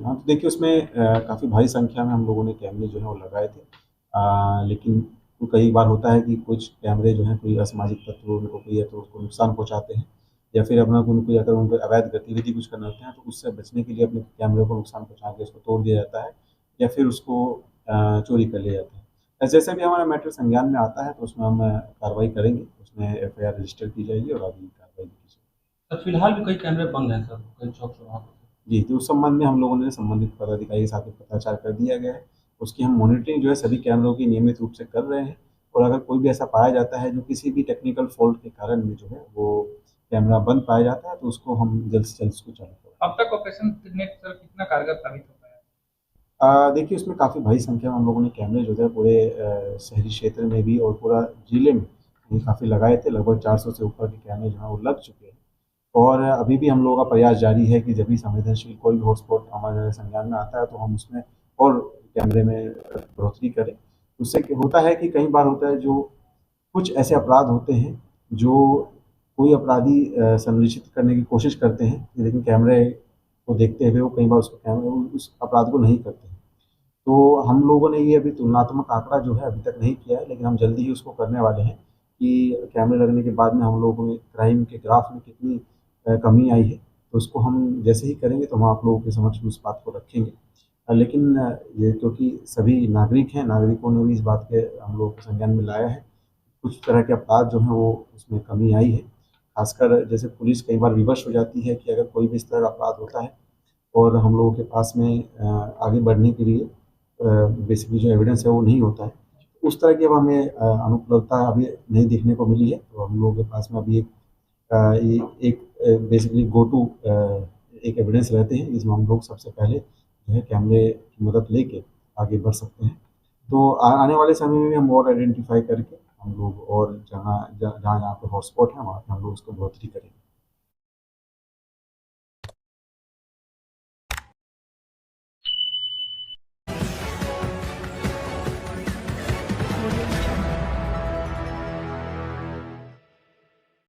हाँ, तो देखिए उसमें काफ़ी भारी संख्या में हम लोगों ने कैमरे जो हैं वो लगाए थे। लेकिन तो कई बार होता है कि कुछ कैमरे जो हैं कोई असामाजिक तत्व उनको कोई या तो उसको नुकसान पहुँचाते हैं या फिर अपना कोई अगर उन पे अवैध गतिविधि कुछ करना होते हैं तो उससे बचने के लिए अपने कैमरे को नुकसान पहुँचा के उसको तोड़ दिया जाता है या फिर उसको चोरी कर लिया जाता है। जैसे भी हमारा मैटर संज्ञान में आता है तो उसमें हम कार्रवाई करेंगे, उसमें एफआईआर रजिस्टर की जाएगी और आगे कार्रवाई की जाएगी। सर फिलहाल भी कई कैमरे बंद हैं सर, कई चौक चौराहों पे। जी, तो उस संबंध में हम लोगों ने संबंधित पदाधिकारी के साथ में पत्राचार कर दिया गया है। उसकी हम मॉनिटरिंग जो है सभी कैमरों की नियमित रूप से कर रहे हैं और अगर कोई भी ऐसा पाया जाता है जो किसी भी टेक्निकल फ़ॉल्ट के कारण में जो है वो कैमरा बंद पाया जाता है तो उसको हम जल्द से जल्द उसको चालू करवाएँगे। अब तक ऑपरेशन नेट सर कितना कारगर साबित हो पाया? देखिए उसमें काफ़ी भारी संख्या में हम लोगों ने कैमरे जो है पूरे शहरी क्षेत्र में भी और पूरा जिले में ये काफ़ी लगाए थे। लगभग 400 से ऊपर के कैमरे जो हैं वो लग चुके हैं और अभी भी हम लोगों का प्रयास जारी है कि जब भी संवेदनशील कोई भी हॉटस्पॉट हमारे संज्ञान में आता है तो हम उसमें और कैमरे में बढ़ोतरी करें। उससे क्या होता है कि कई बार होता है जो कुछ ऐसे अपराध होते हैं जो कोई अपराधी संरक्षित करने की कोशिश करते हैं, लेकिन कैमरे को देखते हुए वो कई बार उसको कैमरे उस अपराध को नहीं करते हैं। तो हम लोगों ने ये अभी तुलनात्मक आंकड़ा जो है अभी तक नहीं किया है, लेकिन हम जल्दी ही उसको करने वाले हैं कि कैमरे लगने के बाद में हम लोगों में क्राइम के ग्राफ में कितनी कमी आई है। तो उसको हम जैसे ही करेंगे तो हम आप लोगों के समक्ष उस बात को रखेंगे। लेकिन ये क्योंकि सभी नागरिक हैं, नागरिकों ने भी इस बात के हम लोगों के संज्ञान में लाया है। कुछ तरह के अपराध जो हैं वो उसमें कमी आई है। ख़ासकर जैसे पुलिस कई बार विवश हो जाती है कि अगर कोई भी इस तरह का अपराध होता है और हम लोगों के पास में आगे बढ़ने के लिए बेसिकली जो एविडेंस है वो नहीं होता है। उस तरह की अब हमें अनुपलब्धता अभी नहीं देखने को मिली है। तो हम लोगों के पास में अभी ये एक बेसिकली गो टू एक एविडेंस रहते हैं जिसमें हम लोग सबसे पहले जो है कैमरे की मदद लेके आगे बढ़ सकते हैं। तो आने वाले समय में भी हम और आइडेंटिफ़ाई करके हम लोग और जहाँ जहाँ-जहाँ पे हॉटस्पॉट है वहाँ पे हम लोग उसको बढ़ोतरी करेंगे।